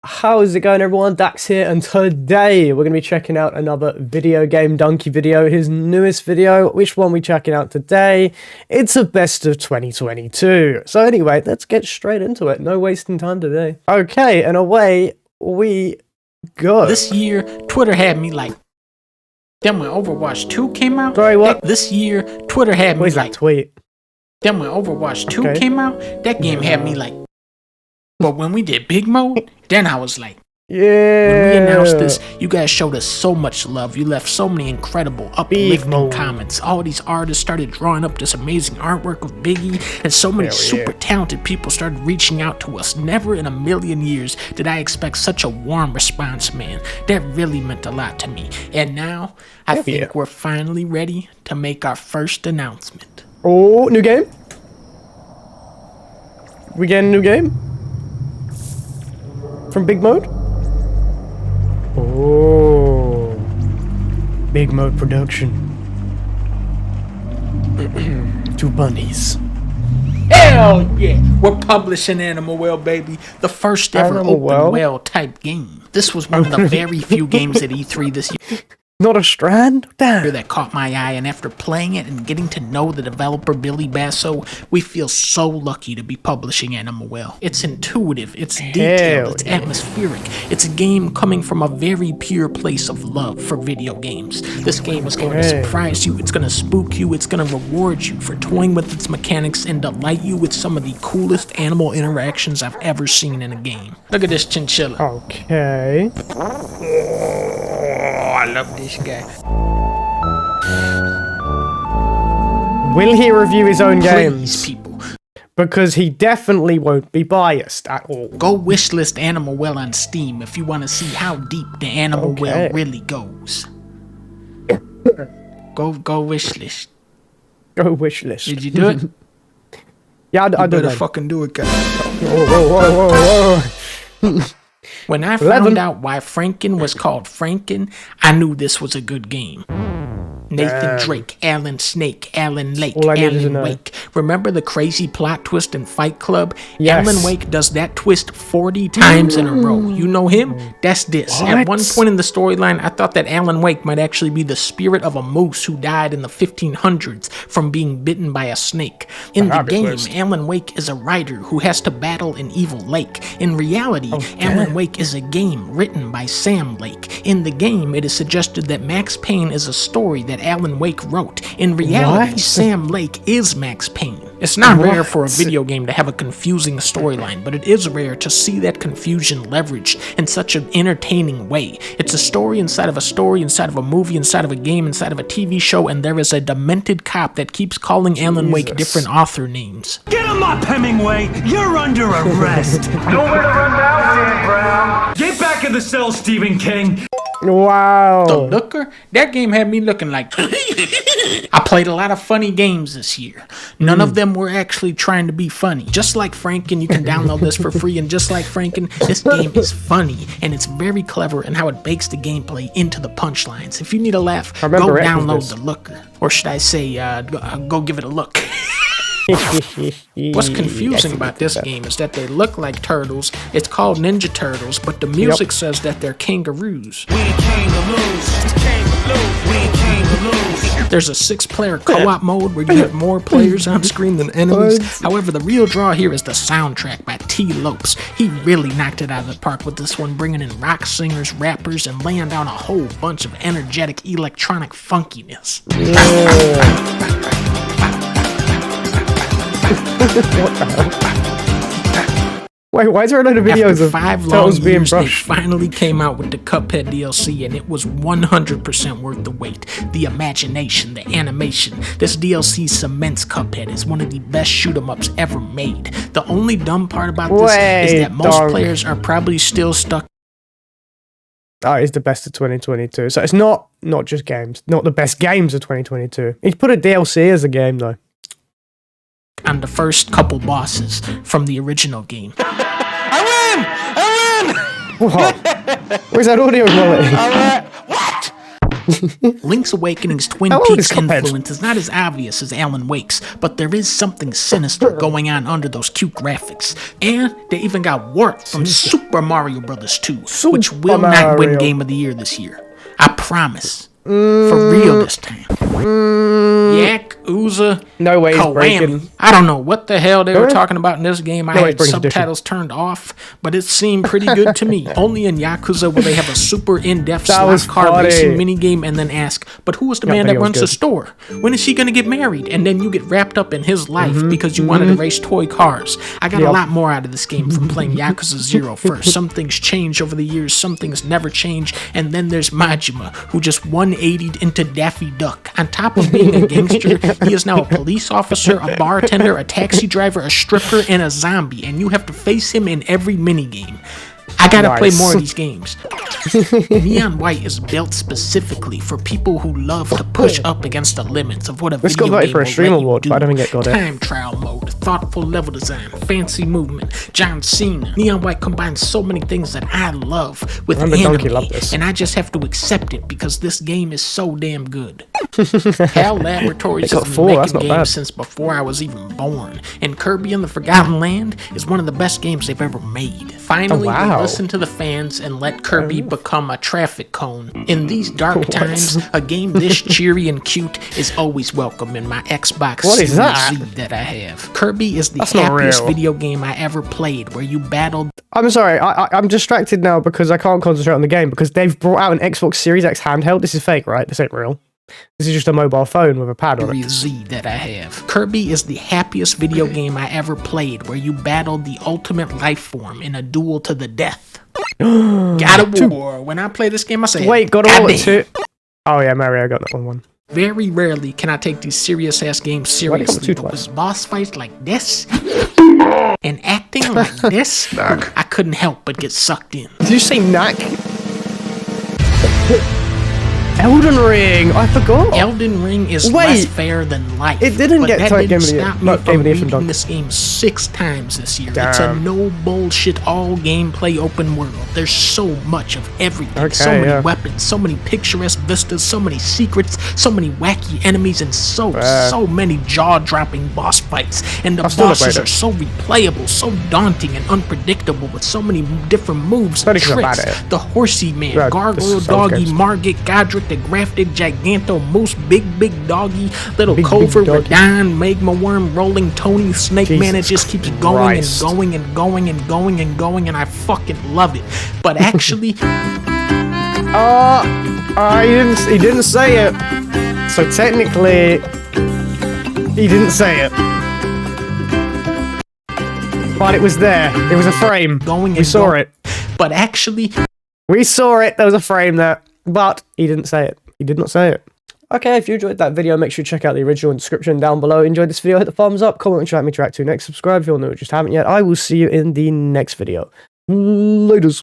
How's it going, everyone? Dax here, and today we're going to be checking out another video game Dunkey video, his newest video. Which one we checking out today? It's a best of 2022. So anyway, let's get straight into it. No wasting time today. Okay, and away we go. This year, Twitter had me like, then when Overwatch 2 came out. Sorry, what? This year, Twitter had me Where's like, that tweet? then when Overwatch 2 came out, that game had me like, but when we did big mode, then I was like, yeah. When we announced this, you guys showed us so much love. You left so many incredible, uplifting comments. All these artists started drawing up this amazing artwork of Biggie, and so many super talented people started reaching out to us. Never in a million years did I expect such a warm response, man. That really meant a lot to me. And now, I think we're finally ready to make our first announcement. Oh, new game? We getting a new game? From Big Mode? Oh, Big Mode production. 2 bunnies. Hell yeah! We're publishing Animal Well, baby. The first ever Animal open well type game. This was one of the very few games at E3 this year. Not a strand? Damn. That caught my eye, and after playing it and getting to know the developer Billy Basso, we feel so lucky to be publishing Animal Well. It's intuitive, it's detailed, it's atmospheric. It's a game coming from a very pure place of love for video games. This game is going to surprise you, it's going to spook you, it's going to reward you for toying with its mechanics and delight you with some of the coolest animal interactions I've ever seen in a game. Look at this chinchilla. Okay. Oh, I love this guy. Will he review his own games? Please, people. Because he definitely won't be biased at all. Go wishlist Animal Well on Steam if you want to see how deep the Animal Well really goes. Go wishlist. Go wishlist. Did you do it? Yeah, I did. Better fucking do it, guys. Whoa. When I found out why Franken was called Franken, I knew this was a good game. Nathan Drake, Alan Snake, Alan Lake, Alan Wake. Remember the crazy plot twist in Fight Club? Yes. Alan Wake does that twist 40 times in a row. You know him? That's this. What? At one point in the storyline, I thought that Alan Wake might actually be the spirit of a moose who died in the 1500s from being bitten by a snake. In the game, Alan Wake is a writer who has to battle an evil lake. In reality, Alan Wake is a game written by Sam Lake. In the game, it is suggested that Max Payne is a story that Alan Wake wrote. In reality, Sam Lake is Max Payne. It's not rare for a video game to have a confusing storyline, but it is rare to see that confusion leveraged in such an entertaining way. It's a story inside of a story, inside of a movie, inside of a game, inside of a TV show, and there is a demented cop that keeps calling Alan Wake different author names. Get him up, Hemingway! You're under arrest! Nowhere to run down, Dan Brown! Get back in the cell, Stephen King! Wow. The Looker? That game had me looking like... I played a lot of funny games this year. None of them were actually trying to be funny. Just like Franken, you can download this for free, and just like Franken, this game is funny, and it's very clever in how it bakes the gameplay into the punchlines. If you need a laugh, go download The Looker. Or should I say, go give it a look. What's confusing about this game is that they look like turtles. It's called Ninja Turtles, but the music says that they're kangaroos. We came to lose. We came to lose. There's a 6-player co-op mode where you have more players on screen than enemies. However, the real draw here is the soundtrack by T. Lopes. He really knocked it out of the park with this one, bringing in rock singers, rappers, and laying down a whole bunch of energetic electronic funkiness. What the hell? Wait, why is there a lot of videos After of 5 turtles long being years, they brushed? finally came out with the Cuphead DLC, and it was 100% worth the wait. The imagination, the animation. This DLC cements Cuphead as one of the best shoot-em-ups ever made. The only dumb part about this is that most players are probably still stuck. Oh, it's the best of 2022. So it's not just games. Not the best games of 2022. He's put a DLC as a game, though. On the first couple bosses from the original game. I win! Whoa. Where's that audio quality? What? Link's Awakening's Twin How old is Peaks Cuphead? influence is not as obvious as Alan Wake's, but there is something sinister going on under those cute graphics. And they even got Warp from Super Mario Bros. 2, which will not win Mario. Game of the Year this year. I promise. For real this time. Yakuza. No way he's Kawami. breaking. I don't know what the hell they were talking about in this game. I No way had he's breaking subtitles turned off, but it seemed pretty good to me. Only in Yakuza will they have a super in-depth That was slot car funny. racing minigame and then ask, but who is the man that video was runs the good. store? When is she going to get married? And then you get wrapped up in his life because you wanted to race toy cars. I got a lot more out of this game from playing Yakuza 0 first. Some things change over the years, some things never change, and then there's Majima, who just 180'd into Daffy Duck. On top of being a gangster, he is now a police officer, a bartender, a taxi driver, a stripper, and a zombie, and you have to face him in every minigame. I gotta play more of these games. Neon White is built specifically for people who love to push up against the limits of what a This video got voted game for a will stream let you award, do. but I don't think it got it. Time trial mode, thoughtful level design, fancy movement, John Cena. Neon White combines so many things that I love with I remember Dunkey anime, loved this. and I just have to accept it because this game is so damn good. HAL Laboratories They got has 4, been that's making not games bad. since before I was even born, and Kirby and the Forgotten Land is one of the best games they've ever made. Finally, wow. they listened to the fans and let Kirby become a traffic cone. In these dark times, a game this cheery and cute is always welcome in my Xbox What is Series that? Z that I have. Kirby is the That's not happiest real. video game I ever played, where you battled I'm sorry, I'm distracted now because I can't concentrate on the game because they've brought out an Xbox Series X handheld. This is fake, right? This ain't real. This is just a mobile phone with a pad on it. Series Z that I have. Kirby is the happiest video game I ever played, where you battled the ultimate life form in a duel to the death. God of War. When I play this game, I say, Wait, God of War "Goddamn." 2. Oh yeah, Mario got that one. Very rarely can I take these serious ass games Why did it come seriously, two but twice? with boss fights like this and acting like this, I couldn't help but get sucked in. Did you say knack? Elden Ring! I forgot! Elden Ring is Wait. less fair than life. It didn't but get that Game didn't of the Year. stop me Not Game from of the Year from beating Dunkey. this game 6 times this year. It's a Damn. no bullshit all gameplay open world. There's so much of everything. So Okay, many yeah. weapons, so many picturesque vistas, so many secrets, so many wacky enemies, and so many jaw-dropping boss fights. And the still not bosses played are it. so replayable, so daunting and unpredictable with so many different moves and Only 'cause I'm bad tricks. at it. The Horsey Man, Yeah, this Gargoyle sounds Doggy, good. Margit, Godric, the Grafted, Giganto, Moose, Big Doggy, Little Big Culver, Doggy. Radon, Magma Worm, Rolling Tony, Snake Man. It Jesus just keeps going Christ. and going and going and going and going, and I fucking love it. But actually, He didn't say it. So technically, he didn't say it. But it was there. It was a frame. Going We and saw going. it. but actually, We saw it. There was a frame there. But he didn't say it. He did not say it. Okay, if you enjoyed that video, make sure you check out the original description down below. Enjoyed this video, hit the thumbs up, comment what you'd like me to react to next, subscribe if you're new, just haven't yet. I will see you in the next video. Laters.